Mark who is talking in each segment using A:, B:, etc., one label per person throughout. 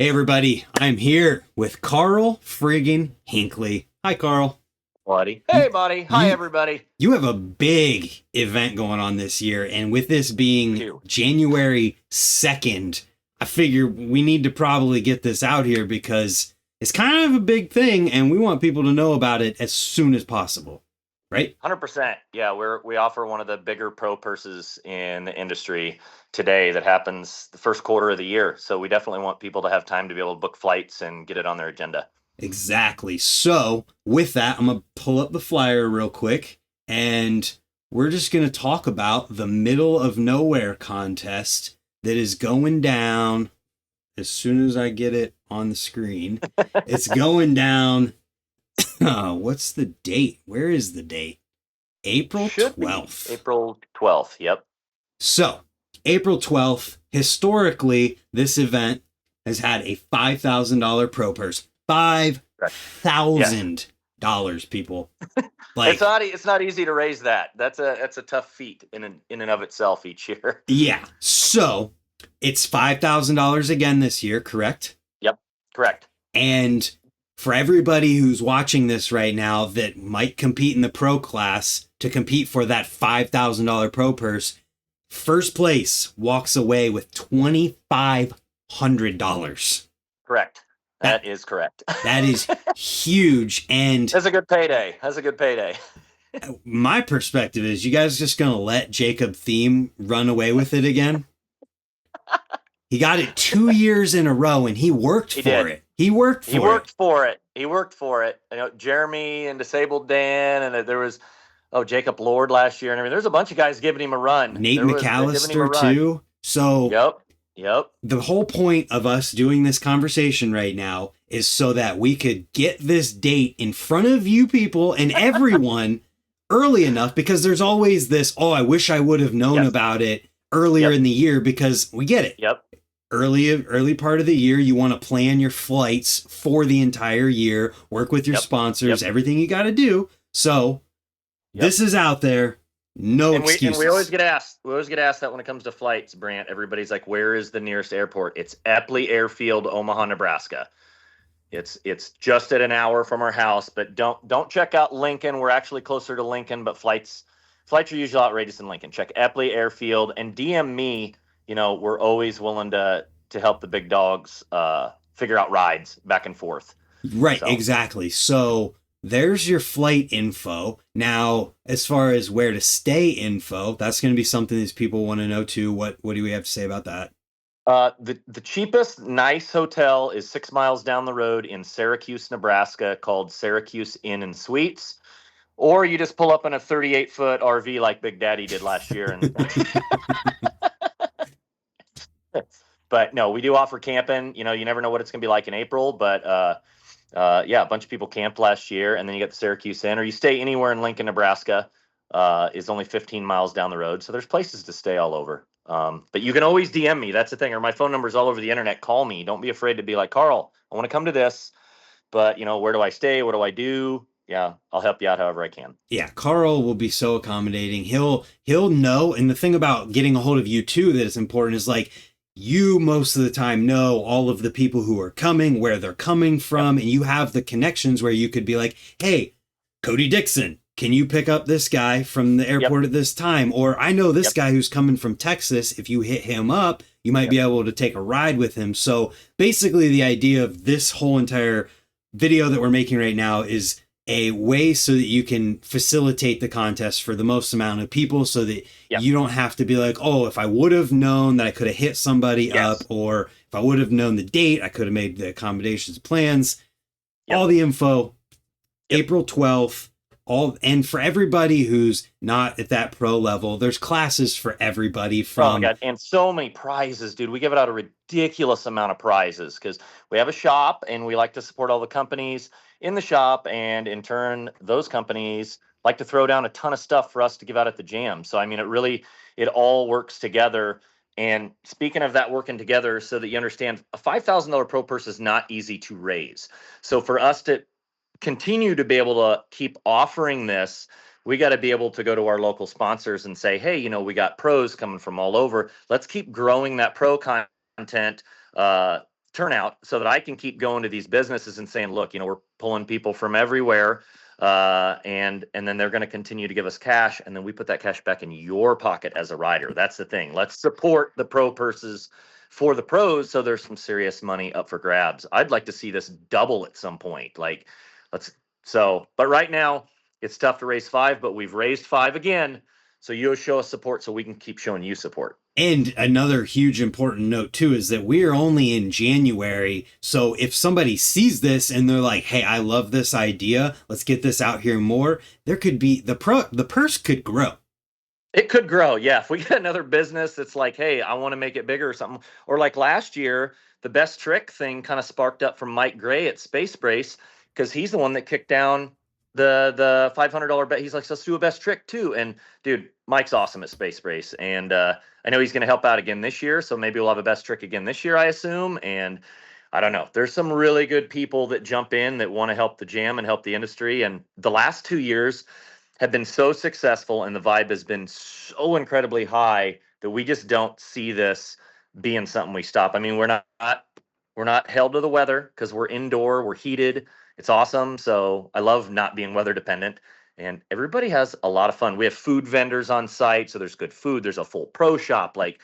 A: Hey everybody, I'm here with Karl friggin' Hinkley. Hi Karl.
B: Buddy.
A: You
B: Hey, buddy. Hi,
A: you
B: everybody.
A: you have a big event going on this year, and with this being
B: You.
A: January 2nd, I figure we need to probably get this out here because it's kind of a big thing and we want people to know about it as soon as possible. Right?
B: 100%. Yeah, we offer one of the bigger pro purses in the industry today that happens the first quarter of the year. So we definitely want people to have time to be able to book flights and get it on their agenda.
A: Exactly. So, with that, I'm going to pull up the flyer real quick and we're just going to talk about the Middle of Nowhere contest that is going down as soon as I get it on the screen. It's going down. What's the date? Where is the date? April
B: Should be
A: 12th.
B: April 12th. Yep.
A: So, April 12th, historically, this event has had a $5,000 pro purse.
B: Correct. Yes.
A: $5,000, people.
B: It's not easy to raise that. That's a tough feat in and of itself each year.
A: Yeah. So it's $5,000 again this year, correct?
B: Yep. Correct.
A: And for everybody who's watching this right now that might compete in the pro class to compete for that $5,000 pro purse, first place walks away with $2,500.
B: Correct. That is correct.
A: That is huge. And
B: That's a good payday.
A: my perspective is, you guys just going to let Jacob Thiem run away with it again? He got it 2 years in a row and he worked for it. He worked for it.
B: He worked for it. You know, Jeremy and Disabled Dan, and there was Jacob Lord last year, and everything. There's a bunch of guys giving him a run.
A: Nate McAllister too. So
B: Yep.
A: The whole point of us doing this conversation right now is so that we could get this date in front of you people and everyone early enough, because there's always this, I wish I would have known about it earlier in the year, because we get it.
B: Yep.
A: Early part of the year, you want to plan your flights for the entire year, work with your sponsors, everything you got to do. So this is out there. No excuses.
B: We always get asked. We always get asked that when it comes to flights, Brant. Everybody's like, "Where is the nearest airport?" It's Epley Airfield, Omaha, Nebraska. It's just at an hour from our house. But don't check out Lincoln. We're actually closer to Lincoln, but flights are usually outrageous in Lincoln. Check Epley Airfield and DM me. You know, we're always willing to help the big dogs figure out rides back and forth.
A: Right, exactly. So there's your flight info. Now, as far as where to stay info, that's going to be something that people want to know too. What do we have to say about that?
B: The cheapest nice hotel is 6 miles down the road in Syracuse, Nebraska, called Syracuse Inn and Suites. Or you just pull up in a 38-foot RV like Big Daddy did last year. But no, we do offer camping. You know, you never know what it's going to be like in April, but a bunch of people camped last year, and then you get the Syracuse Inn, or you stay anywhere in Lincoln, Nebraska. Is only 15 miles down the road, so there's places to stay all over. But you can always DM me. That's the thing. Or my phone number is all over the internet. Call me. Don't be afraid to be like, Karl, I want to come to this, but where do I stay? What do I do? Yeah, I'll help you out however I can.
A: Yeah, Karl will be so accommodating. He'll know. And the thing about getting a hold of you too that is important is, like, you most of the time know all of the people who are coming, where they're coming from, and you have the connections where you could be like, hey, Cody Dixon, can you pick up this guy from the airport at this time? Or I know this guy who's coming from Texas. If you hit him up, you might be able to take a ride with him. So basically the idea of this whole entire video that we're making right now is a way so that you can facilitate the contest for the most amount of people, so that you don't have to be like, if I would have known that I could have hit somebody up, or if I would have known the date, I could have made the accommodations plans. All the info, April 12th, and for everybody who's not at that pro level, there's classes for everybody from...
B: Oh my God, and so many prizes, dude. We give it out a ridiculous amount of prizes because we have a shop and we like to support all the companies in the shop, and in turn, those companies like to throw down a ton of stuff for us to give out at the jam. So, I mean, it all works together. And speaking of that working together, so that you understand, a $5,000 pro purse is not easy to raise. So for us to continue to be able to keep offering this, we got to be able to go to our local sponsors and say, hey, we got pros coming from all over. Let's keep growing that pro content turnout so that I can keep going to these businesses and saying, look, we're pulling people from everywhere. And then they're going to continue to give us cash. And then we put that cash back in your pocket as a rider. That's the thing. Let's support the pro purses for the pros. So there's some serious money up for grabs. I'd like to see this double at some point. But right now it's tough to raise 5, but we've raised 5 again. So you'll show us support so we can keep showing you support.
A: And another huge important note too is that we're only in January. So if somebody sees this and they're like, hey, I love this idea, let's get this out here more, there could be the purse could grow.
B: It could grow. Yeah. If we get another business that's like, hey, I want to make it bigger or something, or like last year, the best trick thing kind of sparked up from Mike Gray at Space Brace, because he's the one that kicked down the $500 bet. He's like, let's do a best trick too. And dude, Mike's awesome at Space Brace. And I know he's going to help out again this year. So maybe we'll have a best trick again this year, I assume. And I don't know. There's some really good people that jump in that want to help the jam and help the industry. And the last 2 years have been so successful and the vibe has been so incredibly high that we just don't see this being something we stop. I mean, we're not held to the weather because we're indoor, we're heated. It's awesome. So I love not being weather dependent, and everybody has a lot of fun. We have food vendors on site. So there's good food. There's a full pro shop. Like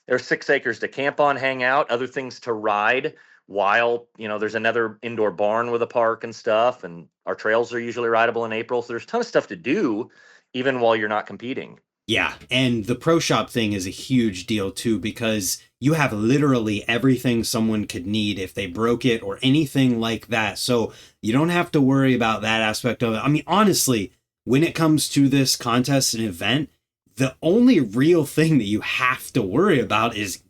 B: there's 6 acres to camp on, hang out, other things to ride while, there's another indoor barn with a park and stuff. And our trails are usually rideable in April. So there's a ton of stuff to do even while you're not competing.
A: Yeah. And the pro shop thing is a huge deal too, because you have literally everything someone could need if they broke it or anything like that. So you don't have to worry about that aspect of it. I mean, honestly, when it comes to this contest and event, the only real thing that you have to worry about is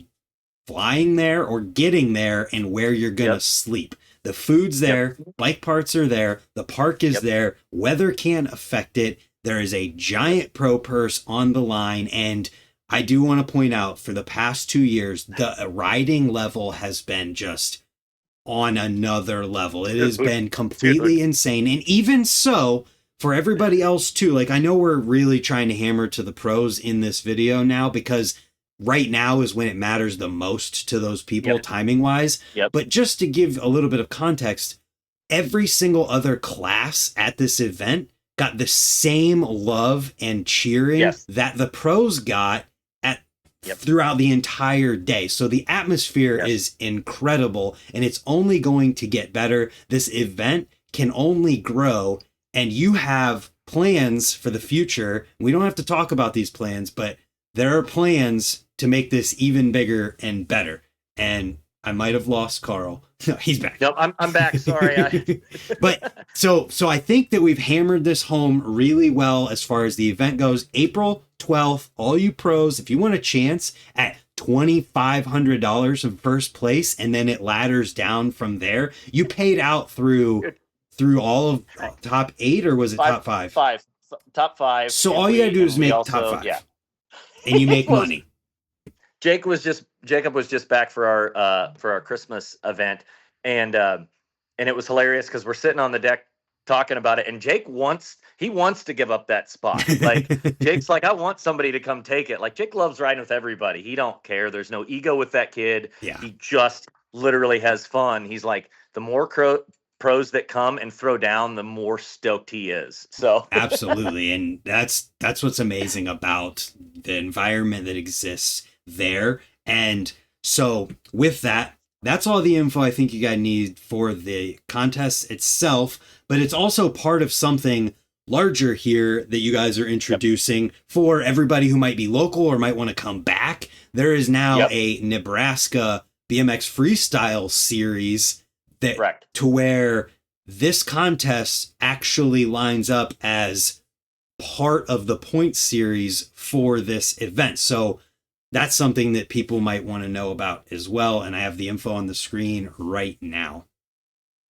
A: flying there or getting there and where you're going to sleep. The food's there, bike parts are there, the park is there, weather can't affect it. There is a giant pro purse on the line. And I do want to point out, for the past 2 years, the riding level has been just on another level. It has been completely insane. And even so, for everybody else too, like I know we're really trying to hammer to the pros in this video now, because right now is when it matters the most to those people timing wise. But just to give a little bit of context, every single other class at this event got the same love and cheering that the pros got at throughout the entire day. So the atmosphere is incredible, and it's only going to get better. This event can only grow, and you have plans for the future. We don't have to talk about these plans, but there are plans to make this even bigger and better. And I might have lost Karl. No, he's back.
B: Nope, I'm back. Sorry.
A: But so I think that we've hammered this home really well as far as the event goes. April 12th, all you pros, if you want a chance at $2,500 in first place, and then it ladders down from there. You paid out through all of top 8, or was it top 5?
B: Top 5.
A: So all you gotta do is make top 5. Yeah. And you make money.
B: Jacob was just back for our Christmas event, and it was hilarious because we're sitting on the deck talking about it, and Jake wants to give up that spot. Like Jake's like, I want somebody to come take it. Like Jake loves riding with everybody. He don't care. There's no ego with that kid. Yeah. He just literally has fun. He's like, the more pros that come and throw down, the more stoked he is. So
A: absolutely. And that's what's amazing about the environment that exists there. And so with that, that's all the info I think you guys need for the contest itself, but it's also part of something larger here that you guys are introducing for everybody who might be local or might want to come back. There is now a Nebraska BMX freestyle series that to where this contest actually lines up as part of the point series for this event. So that's something that people might want to know about as well. And I have the info on the screen right now.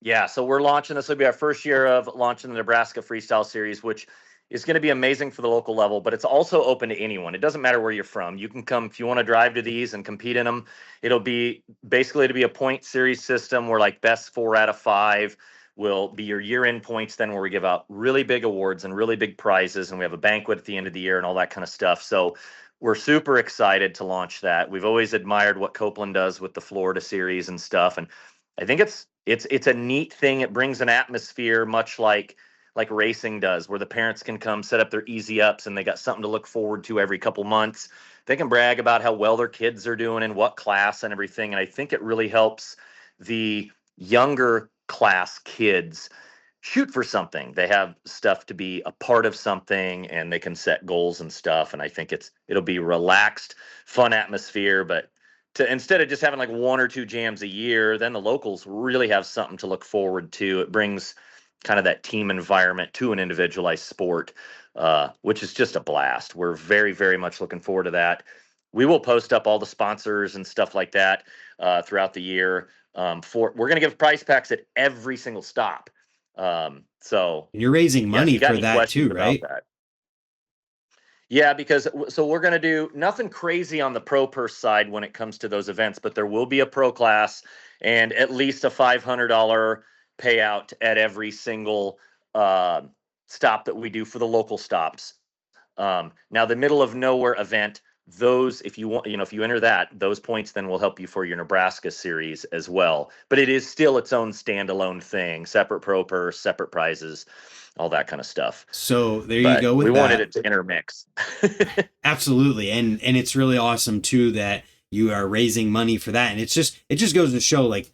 B: Yeah, so we're launching. This will be our first year of launching the Nebraska Freestyle Series, which is going to be amazing for the local level, but it's also open to anyone. It doesn't matter where you're from. You can come if you want to drive to these and compete in them. It'll be basically to be a point series system where like best 4 out of 5 will be your year-end points, then where we give out really big awards and really big prizes, and we have a banquet at the end of the year and all that kind of stuff. So we're super excited to launch that. We've always admired what Copeland does with the Florida series and stuff, and I think it's a neat thing. It brings an atmosphere much like racing does, where the parents can come set up their easy ups and they got something to look forward to every couple months. They can brag about how well their kids are doing in what class and everything. And I think it really helps the younger class kids shoot for something. They have stuff to be a part of something, and they can set goals and stuff. And I think it'll be relaxed, fun atmosphere. But instead of just having like one or two jams a year, then the locals really have something to look forward to. It brings kind of that team environment to an individualized sport, which is just a blast. We're very, very much looking forward to that. We will post up all the sponsors and stuff like that throughout the year. We're going to give prize packs at every single stop. So
A: you're raising money for that too, right?
B: That? Yeah, because so we're going to do nothing crazy on the pro purse side when it comes to those events, but there will be a pro class and at least a $500 payout at every single stop that we do for the local stops. Now the Middle of Nowhere event, those, if you want, if you enter that, those points then will help you for your Nebraska series as well. But it is still its own standalone thing, separate pro purse, separate prizes, all that kind of stuff.
A: So there you go with
B: that. We wanted
A: it
B: to intermix.
A: Absolutely. And it's really awesome too that you are raising money for that. And it just goes to show, like,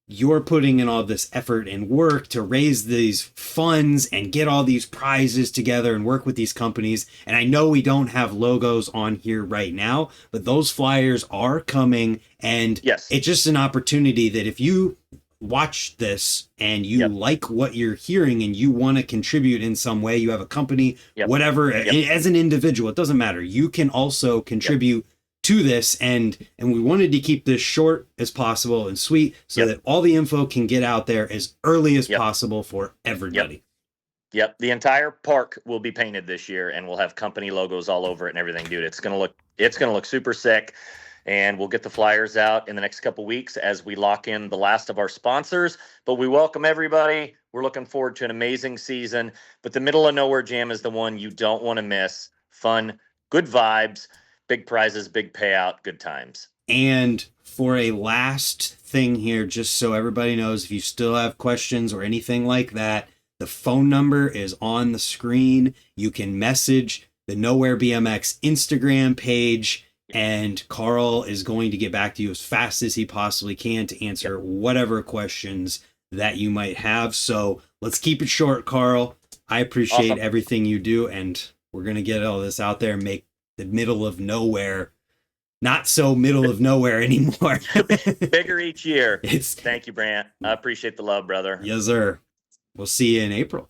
A: you're putting in all this effort and work to raise these funds and get all these prizes together and work with these companies. And I know we don't have logos on here right now, but those flyers are coming. And
B: yes,
A: it's just an opportunity that if you watch this and you like what you're hearing and you want to contribute in some way, you have a company, whatever, as an individual, it doesn't matter. You can also contribute to this, and we wanted to keep this short as possible and sweet so that all the info can get out there as early as possible for everybody.
B: Yep. The entire park will be painted this year, and we'll have company logos all over it and everything, dude. It's gonna look super sick, and we'll get the flyers out in the next couple weeks as we lock in the last of our sponsors. But we welcome everybody. We're looking forward to an amazing season. But the Middle of Nowhere Jam is the one you don't want to miss. Fun, good vibes. Big prizes, big payout, good times.
A: And for a last thing here, just so everybody knows, if you still have questions or anything like that, the phone number is on the screen. You can message the Nowhere BMX Instagram page, and Karl is going to get back to you as fast as he possibly can to answer whatever questions that you might have. So let's keep it short, Karl. I appreciate everything you do, and we're going to get all this out there and make the Middle of Nowhere not so Middle of Nowhere anymore.
B: Bigger each year. Thank you, Brant. I appreciate the love, brother.
A: Yes, sir. We'll see you in April.